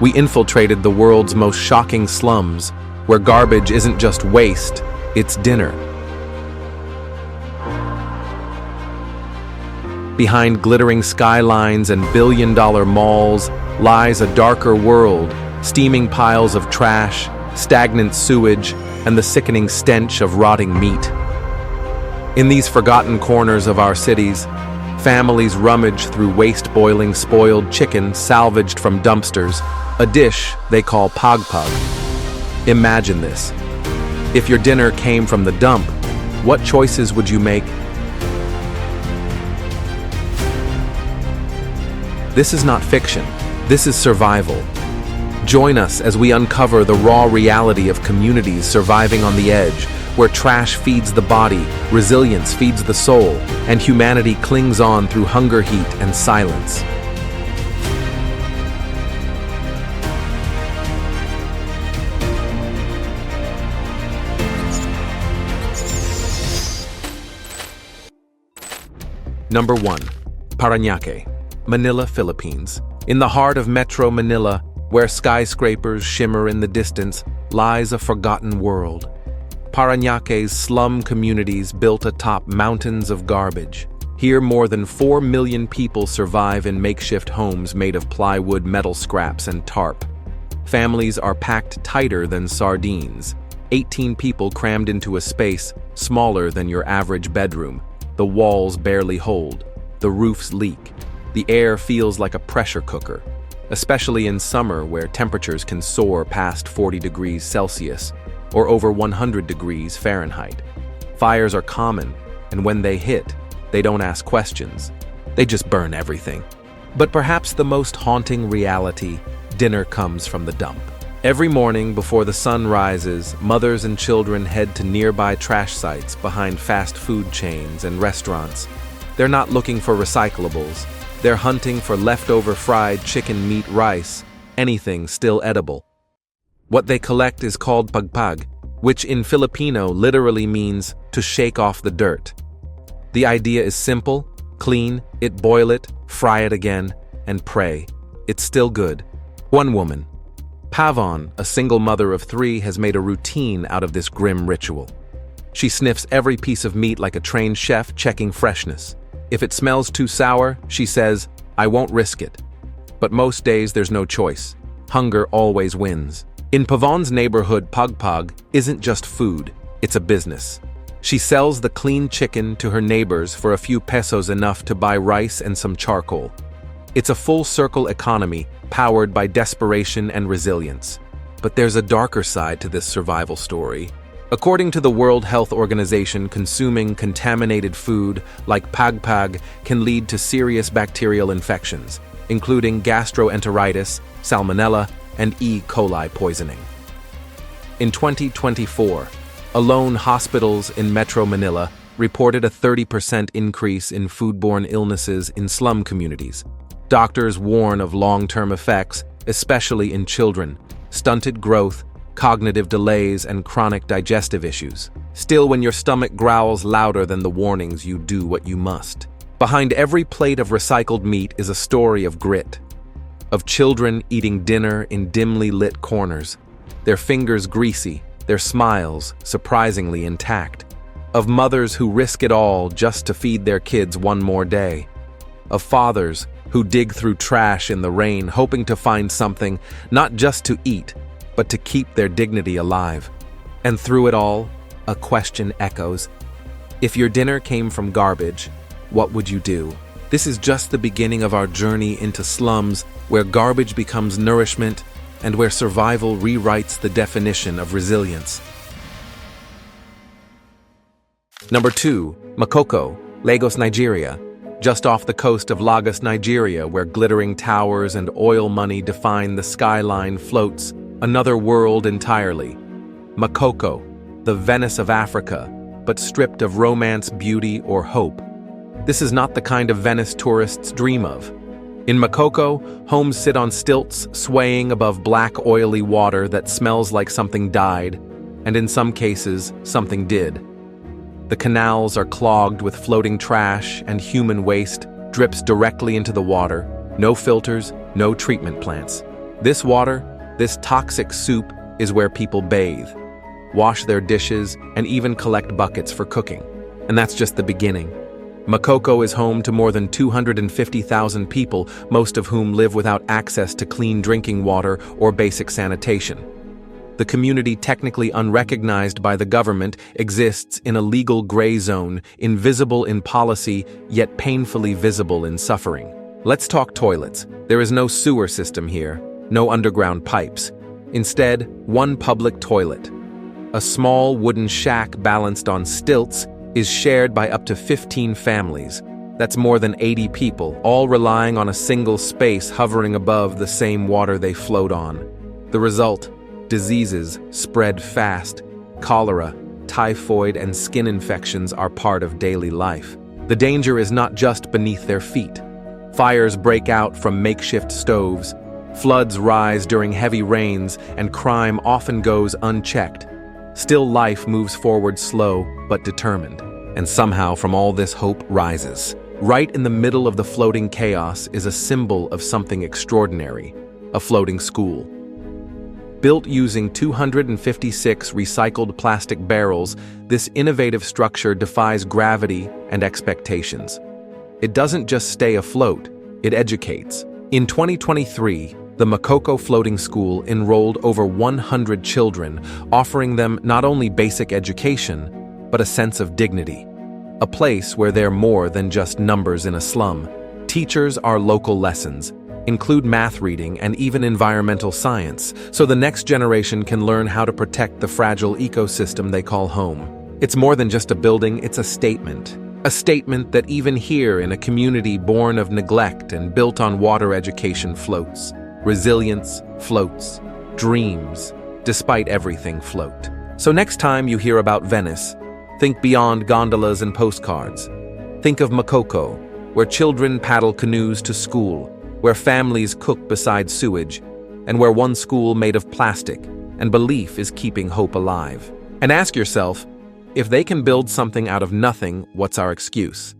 We infiltrated the world's most shocking slums, where garbage isn't just waste, it's dinner. Behind glittering skylines and billion-dollar malls lies a darker world, steaming piles of trash, stagnant sewage, and the sickening stench of rotting meat. In these forgotten corners of our cities, families rummage through waste-boiling spoiled chicken salvaged from dumpsters, a dish they call pagpag. Imagine this. If your dinner came from the dump, what choices would you make? This is not fiction. This is survival. Join us as we uncover the raw reality of communities surviving on the edge, where trash feeds the body, resilience feeds the soul, and humanity clings on through hunger, heat, and silence. Number 1. Parañaque, Manila, Philippines. In the heart of Metro Manila, where skyscrapers shimmer in the distance, lies a forgotten world. Parañaque's slum communities built atop mountains of garbage. Here, more than 4 million people survive in makeshift homes made of plywood, metal scraps, and tarp. Families are packed tighter than sardines. 18 people crammed into a space smaller than your average bedroom. The walls barely hold. The roofs leak. The air feels like a pressure cooker, especially in summer where temperatures can soar past 40 degrees Celsius or over 100 degrees Fahrenheit. Fires are common, and when they hit, they don't ask questions. They just burn everything. But perhaps the most haunting reality, dinner comes from the dump. Every morning before the sun rises, mothers and children head to nearby trash sites behind fast food chains and restaurants. They're not looking for recyclables. They're hunting for leftover fried chicken, meat, rice, anything still edible. What they collect is called pagpag, which in Filipino literally means to shake off the dirt. The idea is simple: clean it, boil it, fry it again, and pray it's still good. One woman, Pavon, a single mother of 3, has made a routine out of this grim ritual. She sniffs every piece of meat like a trained chef, checking freshness. If it smells too sour, she says, "I won't risk it." But most days there's no choice. Hunger always wins. In Pavon's neighborhood, pagpag isn't just food, it's a business. She sells the clean chicken to her neighbors for a few pesos, enough to buy rice and some charcoal. It's a full-circle economy, powered by desperation and resilience. But there's a darker side to this survival story. According to the World Health Organization, consuming contaminated food like pagpag can lead to serious bacterial infections, including gastroenteritis, salmonella, and E. coli poisoning. In 2024, alone hospitals in Metro Manila reported a 30% increase in foodborne illnesses in slum communities. Doctors warn of long-term effects, especially in children: stunted growth, cognitive delays, and chronic digestive issues. Still, when your stomach growls louder than the warnings, you do what you must. Behind every plate of recycled meat is a story of grit, of children eating dinner in dimly lit corners, their fingers greasy, their smiles surprisingly intact, of mothers who risk it all just to feed their kids one more day, of fathers who dig through trash in the rain hoping to find something not just to eat, but to keep their dignity alive. And through it all, a question echoes: if your dinner came from garbage, what would you do? This is just the beginning of our journey into slums, where garbage becomes nourishment and where survival rewrites the definition of resilience. Number 2, Makoko, Lagos, Nigeria. Just off the coast of Lagos, Nigeria, where glittering towers and oil money define the skyline, floats another world entirely. Makoko, the Venice of Africa, but stripped of romance, beauty, or hope. This is not the kind of Venice tourists dream of. In Makoko, homes sit on stilts, swaying above black, oily water that smells like something died, and in some cases, something did. The canals are clogged with floating trash and human waste, drips directly into the water, no filters, no treatment plants. This water, this toxic soup, is where people bathe, wash their dishes, and even collect buckets for cooking. And that's just the beginning. Makoko is home to more than 250,000 people, most of whom live without access to clean drinking water or basic sanitation. The community, technically unrecognized by the government, exists in a legal gray zone, invisible in policy, yet painfully visible in suffering. Let's talk toilets. There is no sewer system here, no underground pipes. Instead, one public toilet. A small wooden shack balanced on stilts is shared by up to 15 families. That's more than 80 people, all relying on a single space hovering above the same water they float on. The result: diseases spread fast. Cholera, typhoid, and skin infections are part of daily life. The danger is not just beneath their feet. Fires break out from makeshift stoves, floods rise during heavy rains, and crime often goes unchecked. Still, life moves forward slow but determined. And somehow from all this hope rises. Right in the middle of the floating chaos is a symbol of something extraordinary: a floating school. Built using 256 recycled plastic barrels, this innovative structure defies gravity and expectations. It doesn't just stay afloat, it educates. In 2023, the Makoko Floating School enrolled over 100 children, offering them not only basic education, but a sense of dignity. A place where they're more than just numbers in a slum. Teachers are local lessons, include math reading and even environmental science, so the next generation can learn how to protect the fragile ecosystem they call home. It's more than just a building, it's a statement. A statement that even here in a community born of neglect and built on water education floats. Resilience floats. Dreams, despite everything, float. So next time you hear about Venice, think beyond gondolas and postcards. Think of Makoko, where children paddle canoes to school, where families cook beside sewage, and where one school made of plastic and belief is keeping hope alive. And ask yourself, if they can build something out of nothing, what's our excuse?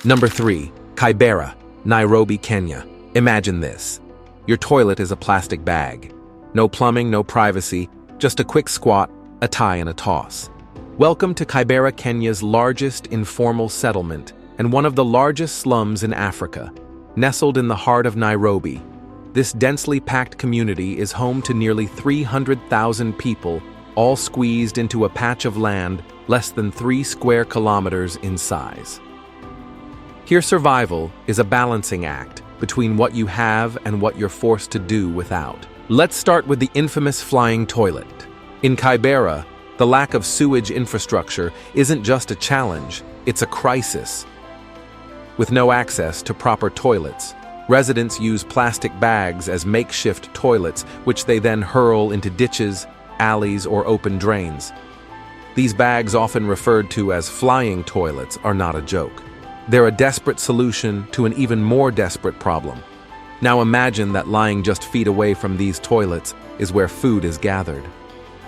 Number 3. Kibera, Nairobi, Kenya. Imagine this. Your toilet is a plastic bag. No plumbing, no privacy, just a quick squat, a tie, and a toss. Welcome to Kibera, Kenya's largest informal settlement and one of the largest slums in Africa. Nestled in the heart of Nairobi, this densely packed community is home to nearly 300,000 people, all squeezed into a patch of land less than 3 square kilometers in size. Here, survival is a balancing act between what you have and what you're forced to do without. Let's start with the infamous flying toilet. In Kibera, the lack of sewage infrastructure isn't just a challenge, it's a crisis. With no access to proper toilets, residents use plastic bags as makeshift toilets, which they then hurl into ditches, alleys, or open drains. These bags, often referred to as flying toilets, are not a joke. They're a desperate solution to an even more desperate problem. Now imagine that lying just feet away from these toilets is where food is gathered.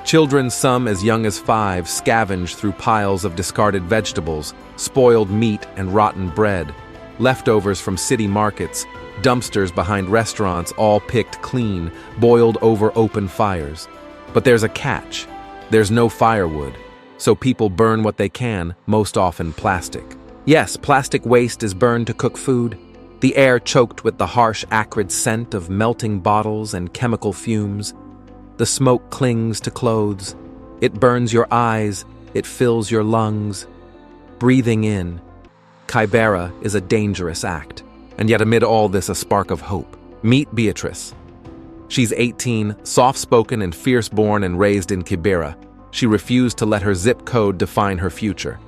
Children, some as young as 5, scavenge through piles of discarded vegetables, spoiled meat and rotten bread, leftovers from city markets, dumpsters behind restaurants, all picked clean, boiled over open fires. But there's a catch. There's no firewood, so people burn what they can, most often plastic. Yes, plastic waste is burned to cook food, the air choked with the harsh, acrid scent of melting bottles and chemical fumes. The smoke clings to clothes. It burns your eyes, it fills your lungs. Breathing in, Kibera is a dangerous act, and yet amid all this a spark of hope. Meet Beatrice. She's 18, soft-spoken and fierce, born and raised in Kibera. She refused to let her zip code define her future.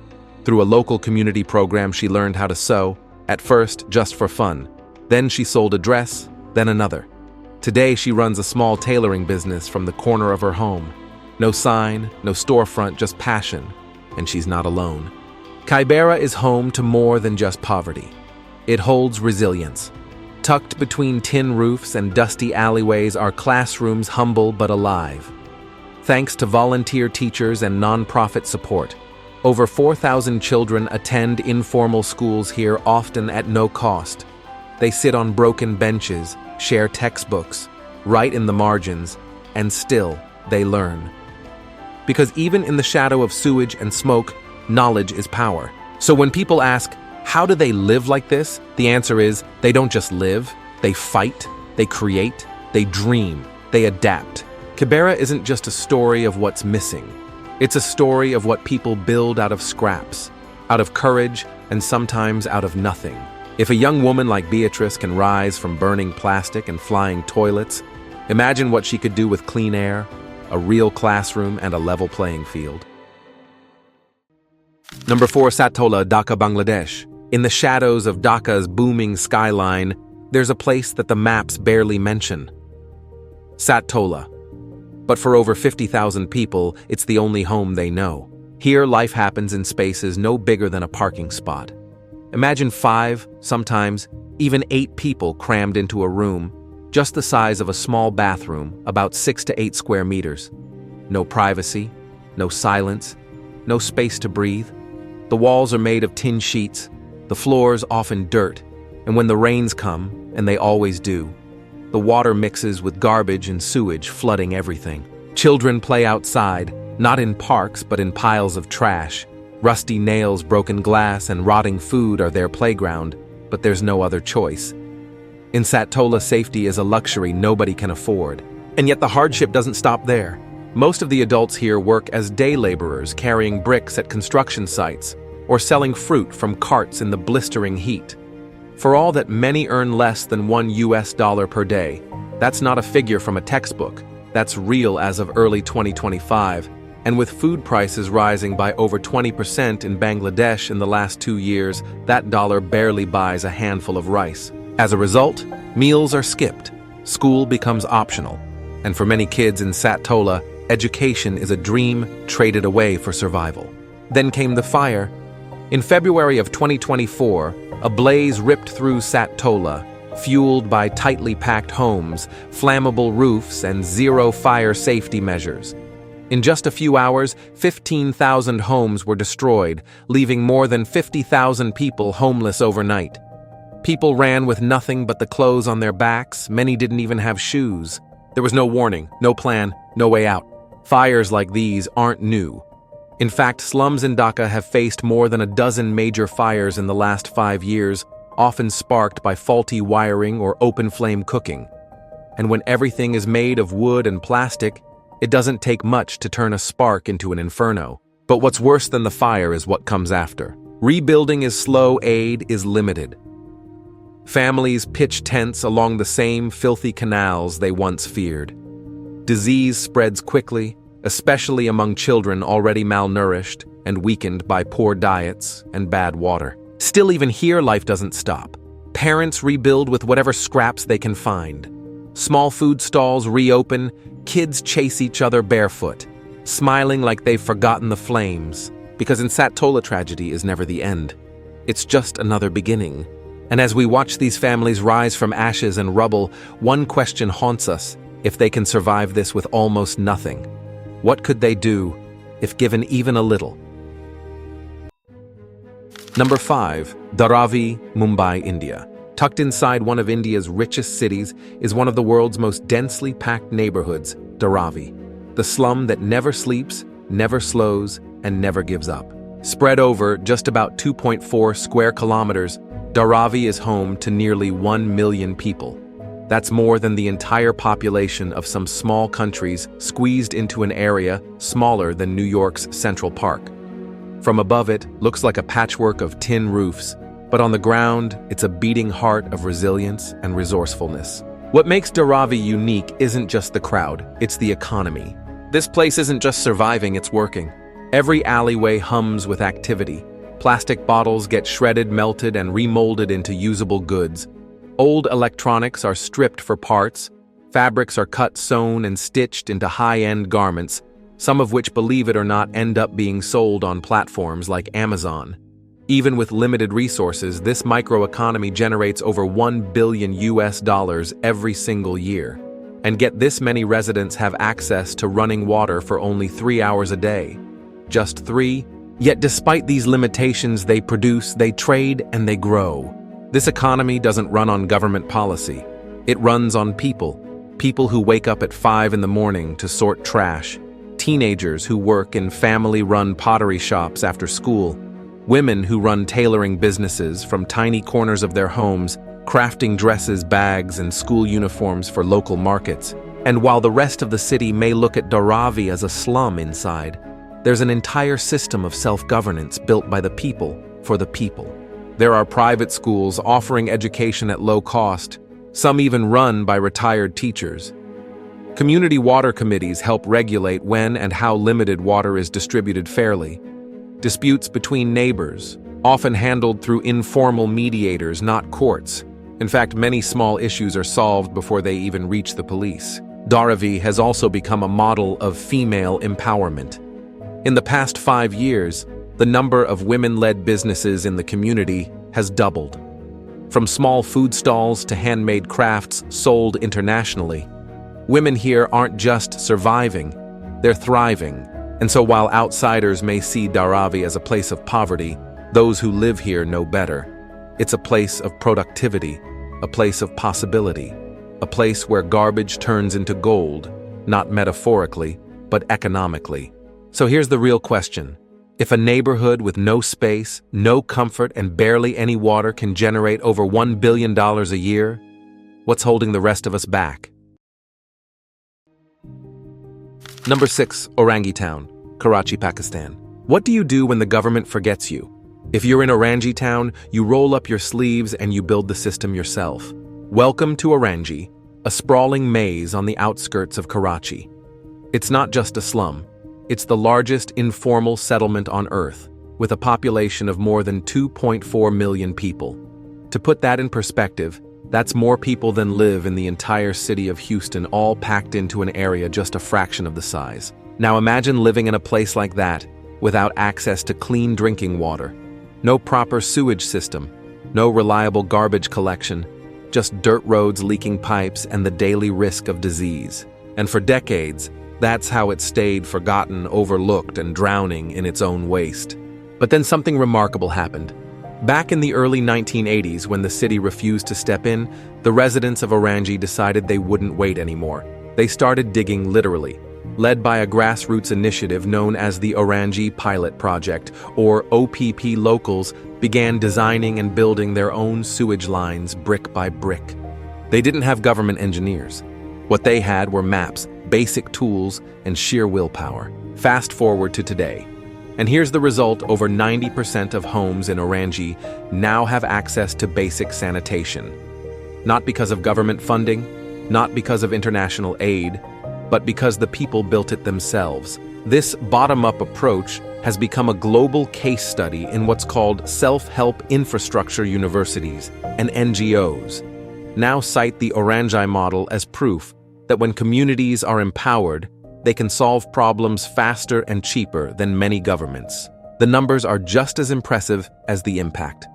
Through a local community program, she learned how to sew, at first just for fun. Then she sold a dress, then another. Today she runs a small tailoring business from the corner of her home. No sign, no storefront, just passion, and she's not alone. Kibera is home to more than just poverty. It holds resilience. Tucked between tin roofs and dusty alleyways are classrooms humble but alive. Thanks to volunteer teachers and nonprofit support, Over 4,000 children attend informal schools here, often at no cost. They sit on broken benches, share textbooks, write in the margins, and still they learn. Because even in the shadow of sewage and smoke, knowledge is power. So when people ask, how do they live like this? The answer is, they don't just live, they fight, they create, they dream, they adapt. Kibera isn't just a story of what's missing. It's a story of what people build out of scraps, out of courage, and sometimes out of nothing. If a young woman like Beatrice can rise from burning plastic and flying toilets, imagine what she could do with clean air, a real classroom, and a level playing field. Number 4, Satola, Dhaka, Bangladesh. In the shadows of Dhaka's booming skyline, there's a place that the maps barely mention. Satola. But for over 50,000 people, it's the only home they know. Here, life happens in spaces no bigger than a parking spot. Imagine 5, sometimes even 8 people crammed into a room, just the size of a small bathroom, about 6 to 8 square meters. No privacy, no silence, no space to breathe. The walls are made of tin sheets, the floors often dirt, and when the rains come, and they always do, the water mixes with garbage and sewage, flooding everything. Children play outside, not in parks but in piles of trash. Rusty nails, broken glass, and rotting food are their playground, but there's no other choice. In Satola, safety is a luxury nobody can afford. And yet the hardship doesn't stop there. Most of the adults here work as day laborers, carrying bricks at construction sites, or selling fruit from carts in the blistering heat. For all that many earn less than $1 per day, that's not a figure from a textbook. That's real as of early 2025, and with food prices rising by over 20% in Bangladesh in the last 2 years, that dollar barely buys a handful of rice. As a result, meals are skipped, school becomes optional, and for many kids in Satola, education is a dream traded away for survival. Then came the fire. In February of 2024, a blaze ripped through Satola, fueled by tightly packed homes, flammable roofs, and zero fire safety measures. In just a few hours, 15,000 homes were destroyed, leaving more than 50,000 people homeless overnight. People ran with nothing but the clothes on their backs. Many didn't even have shoes. There was no warning, no plan, no way out. Fires like these aren't new. In fact, slums in Dhaka have faced more than a dozen major fires in the last 5 years, often sparked by faulty wiring or open-flame cooking. And when everything is made of wood and plastic, it doesn't take much to turn a spark into an inferno. But what's worse than the fire is what comes after. Rebuilding is slow, aid is limited. Families pitch tents along the same filthy canals they once feared. Disease spreads quickly, especially among children already malnourished and weakened by poor diets and bad water. Still, even here, life doesn't stop. Parents rebuild with whatever scraps they can find. Small food stalls reopen, kids chase each other barefoot, smiling like they've forgotten the flames, because in Satola, tragedy is never the end. It's just another beginning. And as we watch these families rise from ashes and rubble, one question haunts us: if they can survive this with almost nothing, what could they do if given even a little? Number 5, Dharavi, Mumbai, India. Tucked inside one of India's richest cities is one of the world's most densely packed neighborhoods, Dharavi, the slum that never sleeps, never slows, and never gives up. Spread over just about 2.4 square kilometers, Dharavi is home to nearly 1 million people. That's more than the entire population of some small countries squeezed into an area smaller than New York's Central Park. From above it, looks like a patchwork of tin roofs, but on the ground, it's a beating heart of resilience and resourcefulness. What makes Dharavi unique isn't just the crowd, it's the economy. This place isn't just surviving, it's working. Every alleyway hums with activity. Plastic bottles get shredded, melted, and remolded into usable goods. Old electronics are stripped for parts, fabrics are cut, sewn, and stitched into high-end garments, some of which, believe it or not, end up being sold on platforms like Amazon. Even with limited resources, this microeconomy generates over $1 billion every single year. And get this many residents have access to running water for only 3 hours a day. Just 3, Yet despite these limitations, they produce, they trade, and they grow. This economy doesn't run on government policy. It runs on people. People who wake up at 5 in the morning to sort trash. Teenagers who work in family-run pottery shops after school. Women who run tailoring businesses from tiny corners of their homes, crafting dresses, bags, and school uniforms for local markets. And while the rest of the city may look at Dharavi as a slum inside, there's an entire system of self-governance built by the people for the people. There are private schools offering education at low cost, some even run by retired teachers. Community water committees help regulate when and how limited water is distributed fairly. Disputes between neighbors, often handled through informal mediators, not courts. In fact, many small issues are solved before they even reach the police. Dharavi has also become a model of female empowerment. In the past 5 years, the number of women-led businesses in the community has doubled. From small food stalls to handmade crafts sold internationally, women here aren't just surviving, they're thriving. And so while outsiders may see Dharavi as a place of poverty, those who live here know better. It's a place of productivity, a place of possibility, a place where garbage turns into gold, not metaphorically, but economically. So here's the real question. If a neighborhood with no space, no comfort, and barely any water can generate over $1 billion a year, what's holding the rest of us back? Number 6, Orangi Town, Karachi, Pakistan. What do you do when the government forgets you? If you're in Orangi Town, you roll up your sleeves and you build the system yourself. Welcome to Orangi, a sprawling maze on the outskirts of Karachi. It's not just a slum. It's the largest informal settlement on Earth, with a population of more than 2.4 million people. To put that in perspective, that's more people than live in the entire city of Houston, all packed into an area just a fraction of the size. Now imagine living in a place like that, without access to clean drinking water. No proper sewage system, no reliable garbage collection, just dirt roads, leaking pipes, and the daily risk of disease. And for decades, that's how it stayed forgotten, overlooked, and drowning in its own waste. But then something remarkable happened. Back in the early 1980s, when the city refused to step in, the residents of Orangi decided they wouldn't wait anymore. They started digging literally. Led by a grassroots initiative known as the Orangi Pilot Project, or OPP, locals began designing and building their own sewage lines brick by brick. They didn't have government engineers. What they had were maps, basic tools, and sheer willpower. Fast forward to today. And here's the result: over 90% of homes in Orangi now have access to basic sanitation. Not because of government funding, not because of international aid, but because the people built it themselves. This bottom-up approach has become a global case study in what's called self-help infrastructure universities, and NGOs now cite the Orangi model as proof that when communities are empowered, they can solve problems faster and cheaper than many governments. The numbers are just as impressive as the impact.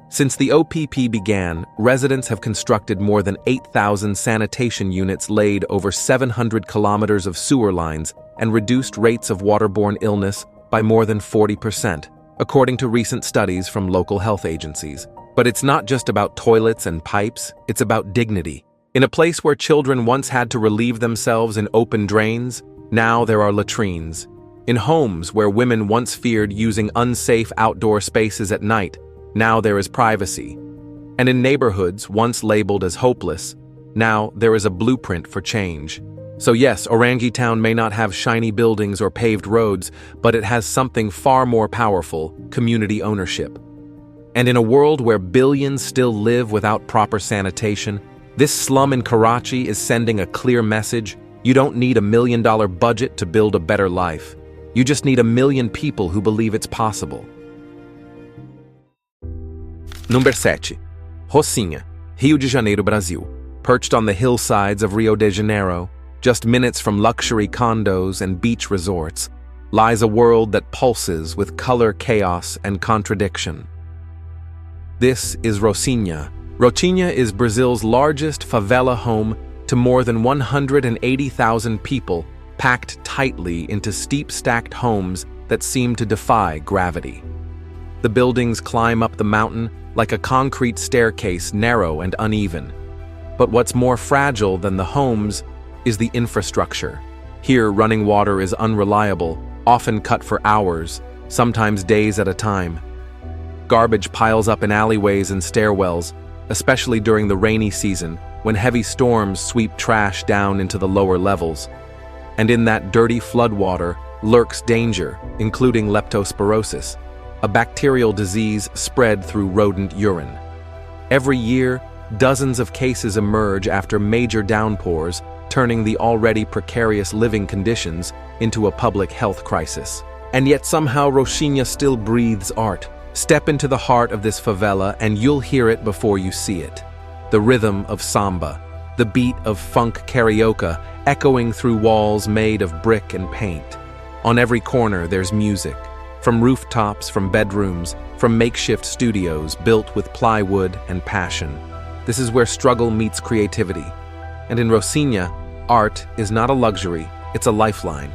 Since the OPP began, residents have constructed more than 8,000 sanitation units, laid over 700 kilometers of sewer lines, and reduced rates of waterborne illness by more than 40%, according to recent studies from local health agencies. But it's not just about toilets and pipes, it's about dignity. In a place where children once had to relieve themselves in open drains, now there are latrines. In homes where women once feared using unsafe outdoor spaces at night, now there is privacy. And in neighborhoods once labeled as hopeless, now there is a blueprint for change. So yes, Orangi Town may not have shiny buildings or paved roads, but it has something far more powerful: community ownership. And in a world where billions still live without proper sanitation, this slum in Karachi is sending a clear message: you don't need $1 million budget to build a better life. You just need 1 million people who believe it's possible. Number 7. Rocinha, Rio de Janeiro, Brazil. Perched on the hillsides of Rio de Janeiro, just minutes from luxury condos and beach resorts, lies a world that pulses with color, chaos, and contradiction. This is Rocinha. Rocinha is Brazil's largest favela, home to more than 180,000 people, packed tightly into steep stacked homes that seem to defy gravity. The buildings climb up the mountain like a concrete staircase, narrow and uneven. But what's more fragile than the homes is the infrastructure. Here, running water is unreliable, often cut for hours, sometimes days at a time. Garbage piles up in alleyways and stairwells, especially during the rainy season, when heavy storms sweep trash down into the lower levels. And in that dirty floodwater lurks danger, including leptospirosis, a bacterial disease spread through rodent urine. Every year, dozens of cases emerge after major downpours, turning the already precarious living conditions into a public health crisis. And yet somehow Rocinha still breathes art. Step into the heart of this favela and you'll hear it before you see it. The rhythm of samba, the beat of funk karaoke echoing through walls made of brick and paint. On every corner there's music, from rooftops, from bedrooms, from makeshift studios built with plywood and passion. This is where struggle meets creativity. And in Rocinha, art is not a luxury, it's a lifeline.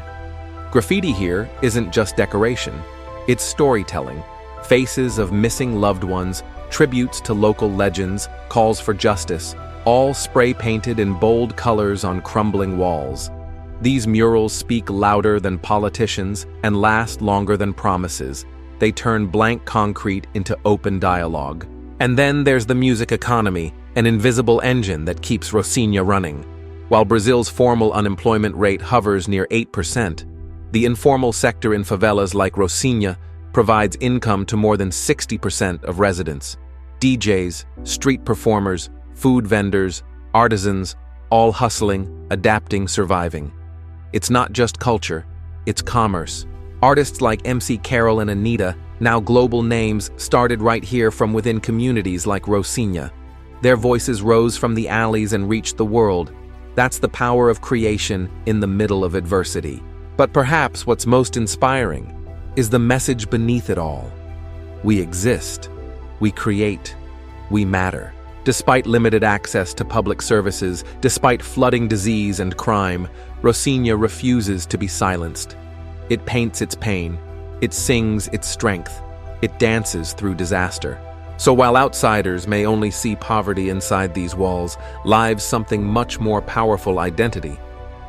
Graffiti here isn't just decoration, it's storytelling. Faces of missing loved ones, tributes to local legends, calls for justice, all spray-painted in bold colors on crumbling walls. These murals speak louder than politicians and last longer than promises. They turn blank concrete into open dialogue. And then there's the music economy, an invisible engine that keeps Rocinha running. While Brazil's formal unemployment rate hovers near 8%, the informal sector in favelas like Rocinha provides income to more than 60% of residents. DJs, street performers, food vendors, artisans, all hustling, adapting, surviving. It's not just culture, it's commerce. Artists like MC Carol and Anita, now global names, started right here from within communities like Rocinha. Their voices rose from the alleys and reached the world. That's the power of creation in the middle of adversity. But perhaps what's most inspiring is the message beneath it all. We exist, we create, we matter. Despite limited access to public services, despite flooding disease and crime, Rocinha refuses to be silenced. It paints its pain, it sings its strength, it dances through disaster. So while outsiders may only see poverty inside these walls, lives something much more powerful: identity.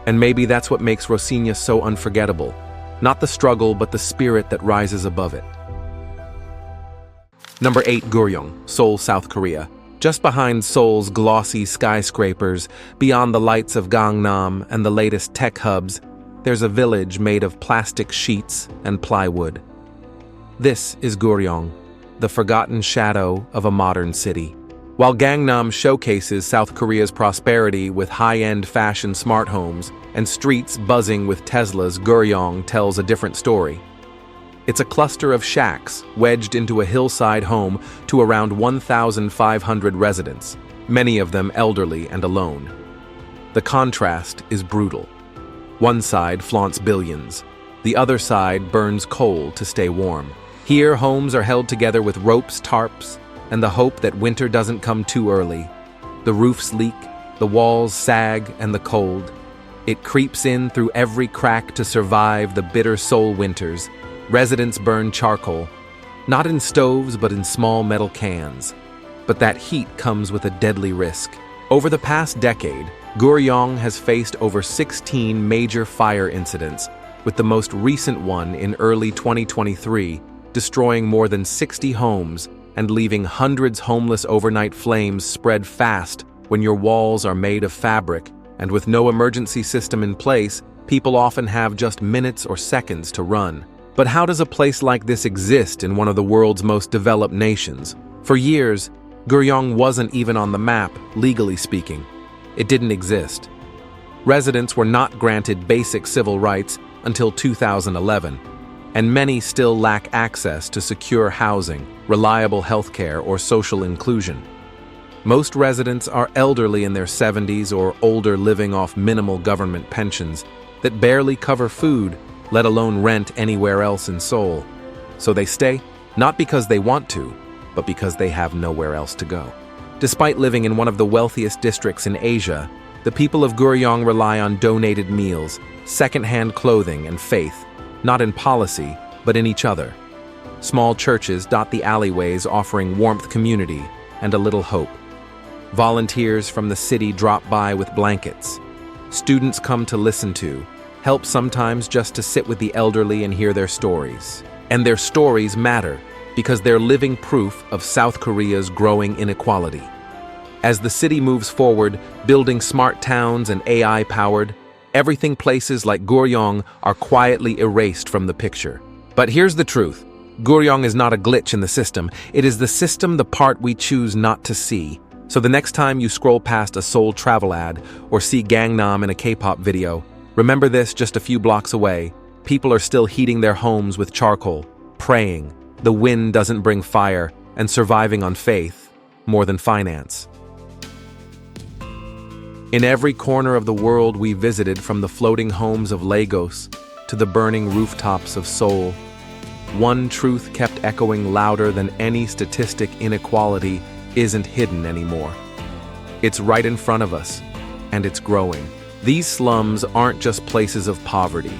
And maybe that's what makes Rocinha so unforgettable. Not the struggle, but the spirit that rises above it. Number 8, Guryeong, Seoul, South Korea. Just behind Seoul's glossy skyscrapers, beyond the lights of Gangnam and the latest tech hubs, there's a village made of plastic sheets and plywood. This is Guryeong, the forgotten shadow of a modern city. While Gangnam showcases South Korea's prosperity with high-end fashion smart homes and streets buzzing with Teslas, Guryeong tells a different story. It's a cluster of shacks wedged into a hillside home to around 1,500 residents, many of them elderly and alone. The contrast is brutal. One side flaunts billions, the other side burns coal to stay warm. Here, homes are held together with ropes, tarps, and the hope that winter doesn't come too early. The roofs leak, the walls sag, and the cold. It creeps in through every crack to survive the bitter Seoul winters. Residents burn charcoal, not in stoves but in small metal cans. But that heat comes with a deadly risk. Over the past decade, Guryeong has faced over 16 major fire incidents, with the most recent one in early 2023, destroying more than 60 homes and leaving hundreds homeless. Overnight flames spread fast when your walls are made of fabric, and with no emergency system in place, people often have just minutes or seconds to run. But how does a place like this exist in one of the world's most developed nations? For years, Guryeong wasn't even on the map, legally speaking. It didn't exist. Residents were not granted basic civil rights until 2011, and many still lack access to secure housing, reliable healthcare, or social inclusion. Most residents are elderly in their 70s or older, living off minimal government pensions that barely cover food, let alone rent anywhere else in Seoul. So they stay, not because they want to, but because they have nowhere else to go. Despite living in one of the wealthiest districts in Asia, the people of Guryeong rely on donated meals, second-hand clothing, and faith, not in policy, but in each other. Small churches dot the alleyways, offering warmth, community, and a little hope. Volunteers from the city drop by with blankets. Students come to listen to, help sometimes just to sit with the elderly and hear their stories. And their stories matter because they're living proof of South Korea's growing inequality. As the city moves forward, building smart towns and AI-powered, everything places like Goryeo are quietly erased from the picture. But here's the truth. Goryeo is not a glitch in the system. It is the system, the part we choose not to see. So the next time you scroll past a Seoul travel ad or see Gangnam in a K-pop video, remember this: just a few blocks away, people are still heating their homes with charcoal, praying the wind doesn't bring fire, and surviving on faith more than finance. In every corner of the world we visited, from the floating homes of Lagos to the burning rooftops of Seoul, one truth kept echoing louder than any statistic: inequality isn't hidden anymore. It's right in front of us, and it's growing. These slums aren't just places of poverty.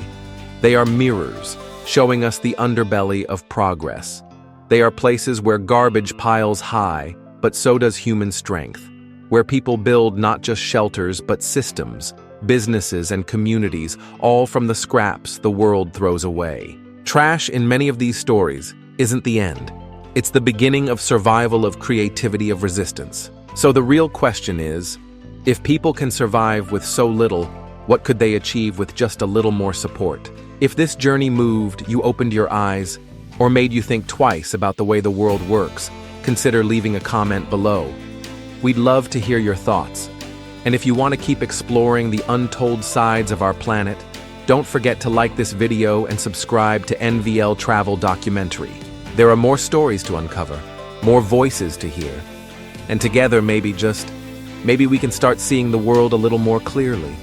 They are mirrors, showing us the underbelly of progress. They are places where garbage piles high, but so does human strength. Where people build not just shelters, but systems, businesses, and communities, all from the scraps the world throws away. Trash in many of these stories isn't the end. It's the beginning of survival, of creativity, of resistance. So the real question is, if people can survive with so little, what could they achieve with just a little more support? If this journey moved you, opened your eyes, or made you think twice about the way the world works, consider leaving a comment below. We'd love to hear your thoughts. And if you want to keep exploring the untold sides of our planet, don't forget to like this video and subscribe to NVL Travel Documentary. There are more stories to uncover, more voices to hear, and together maybe we can start seeing the world a little more clearly.